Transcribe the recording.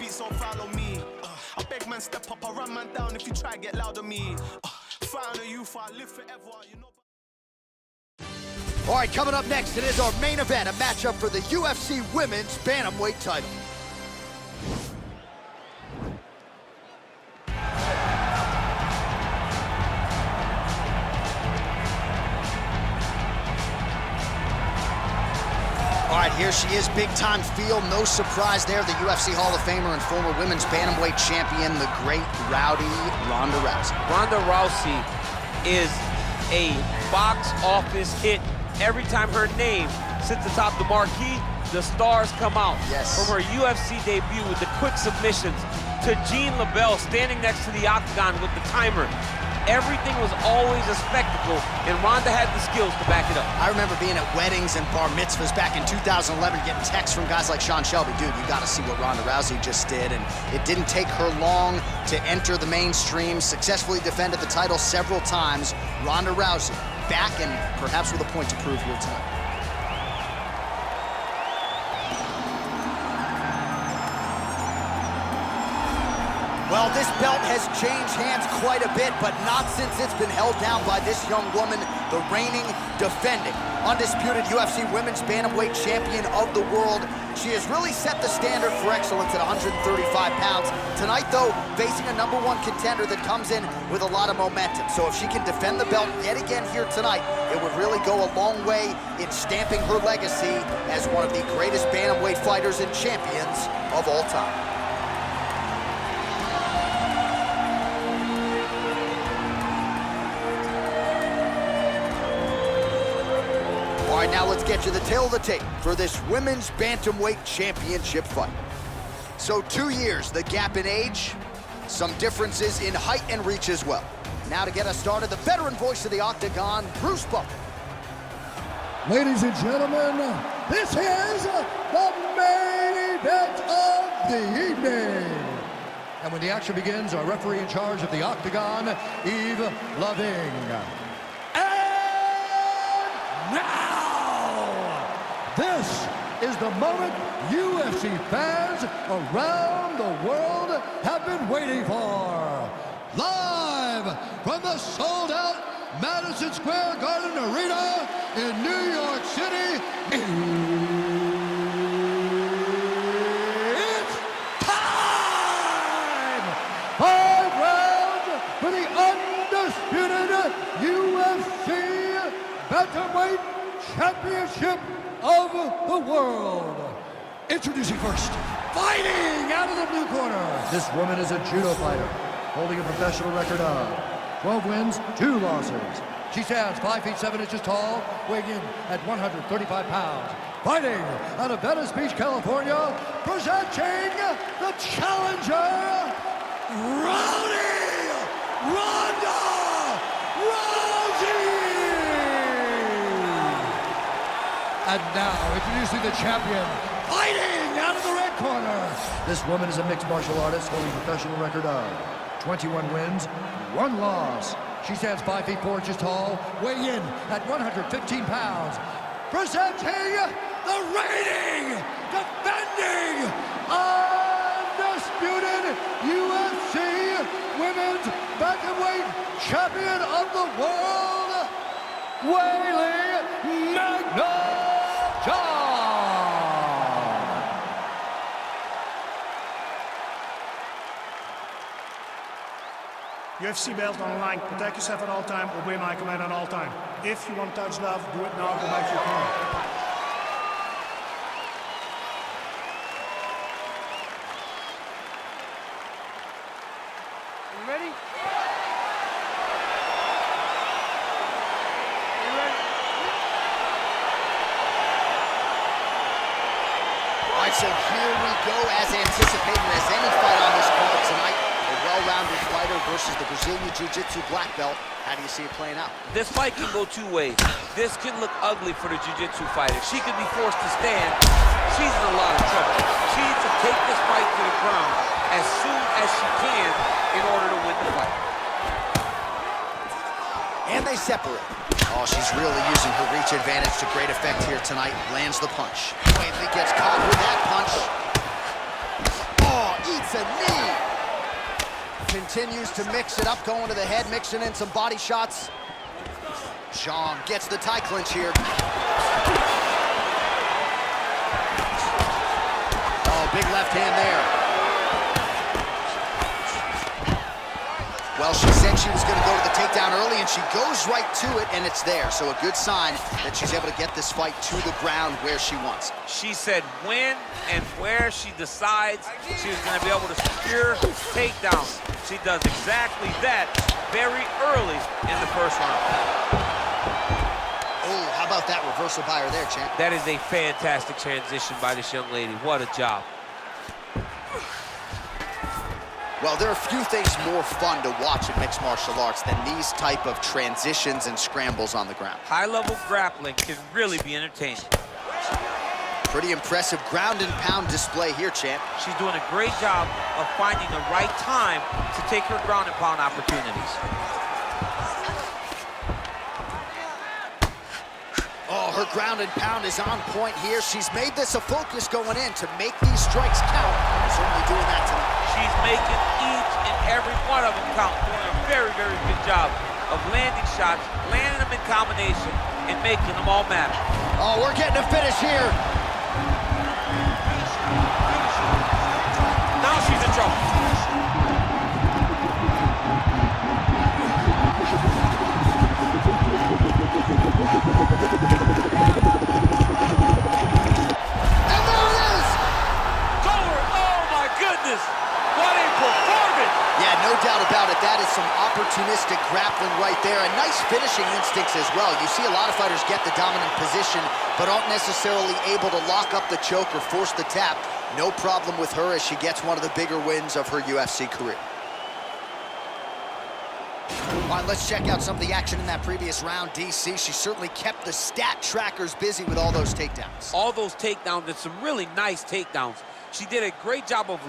beat, so follow me. I beg man, step up, I run man down if you try get loud on me. Fight on you, for I live forever, you know. All right, coming up next, it is our main event, a matchup for the UFC Women's Bantamweight title. All right, here she is, big-time feel. No surprise there, the UFC Hall of Famer and former women's bantamweight champion, the great rowdy Ronda Rousey. Ronda Rousey is a box office hit. Every time her name sits atop the marquee, the stars come out. Yes. From her UFC debut with the quick submissions to Jean LaBelle standing next to the octagon with the timer. Everything was always a spectacle, and Ronda had the skills to back it up. I remember being at weddings and bar mitzvahs back in 2011, getting texts from guys like Sean Shelby. Dude, you gotta see what Ronda Rousey just did. And it didn't take her long to enter the mainstream, successfully defended the title several times. Ronda Rousey back and perhaps with a point to prove here tonight. Well, this belt has changed hands quite a bit, but not since it's been held down by this young woman, the reigning, defending, undisputed UFC Women's Bantamweight Champion of the world. She has really set the standard for excellence at 135 pounds. Tonight, though, facing a #1 contender that comes in with a lot of momentum. So if she can defend the belt yet again here tonight, it would really go a long way in stamping her legacy as one of the greatest bantamweight fighters and champions of all time. All right, now let's get you the tail of the tape for this Women's Bantamweight Championship fight. So 2 years, the gap in age, some differences in height and reach as well. Now to get us started, the veteran voice of the Octagon, Bruce Buffer. Ladies and gentlemen, this is the main event of the evening. And when the action begins, our referee in charge of the Octagon, Eve Loving. And now, this is the moment UFC fans around the world have been waiting for. Live from the sold-out Madison Square Garden Arena in New York City, it's time! 5 rounds for the undisputed UFC Bantamweight Championship of the world. Introducing first, fighting out of the blue corner. This woman is a judo fighter, holding a professional record of 12 wins, 2 losses. She stands 5 feet 7 inches tall, weighing in at 135 pounds. Fighting out of Venice Beach, California, presenting the challenger, Ronda Rousey! And now, introducing the champion, fighting out of the red corner. This woman is a mixed martial artist holding a professional record of 21 wins, 1 loss. She stands 5 feet 4 inches tall, weighing in at 115 pounds. Presenting the reigning, defending, undisputed UFC Women's Bantamweight Champion of the world, Weili Magna-John. UFC belt on the line. Protect yourself at all time. Obey my command at all time. If you want to touch love, do it now. Go back to your corner. You ready? All right, so here we go, as anticipated as any fight on this card tonight. A well-rounded fighter versus the Brazilian Jiu-Jitsu black belt. How do you see it playing out? This fight can go 2 ways. This can look ugly for the Jiu-Jitsu fighter. She could be forced to stand. She's in a lot of trouble. She needs to take this fight to the ground as soon as she can in order to win the fight. And they separate. Oh, she's really using her reach advantage to great effect here tonight. Lands the punch. Weili gets caught with that punch. Oh, eats with a knee. Continues to mix it up, going to the head, mixing in some body shots. Zhang gets the tie clinch here. Oh, big left hand there. Well, she said she was going to go to the takedown early, and she goes right to it, and it's there. So a good sign that she's able to get this fight to the ground where she wants it. She said when and where she decides she was going to be able to secure takedowns. She does exactly that very early in the first round. Oh, how about that reversal by her there, champ? That is a fantastic transition by this young lady. What a job. Well, there are few things more fun to watch in mixed martial arts than these type of transitions and scrambles on the ground. High-level grappling can really be entertaining. Pretty impressive ground and pound display here, champ. She's doing a great job of finding the right time to take her ground and pound opportunities. Oh, her ground and pound is on point here. She's made this a focus going in to make these strikes count. Certainly doing that tonight. She's making each and every one of them count, doing a very, very good job of landing shots, landing them in combination, and making them all matter. Oh, we're getting a finish here. Now she's in trouble. And there it is! Forward. Oh, my goodness. What a performance! Yeah, no doubt about it. That is some opportunistic grappling right there, and nice finishing instincts as well. You see a lot of fighters get the dominant position, but aren't necessarily able to lock up the choke or force the tap. No problem with her as she gets one of the bigger wins of her UFC career. All right, let's check out some of the action in that previous round. DC, she certainly kept the stat trackers busy with all those takedowns. All those takedowns and some really nice takedowns. She did a great job of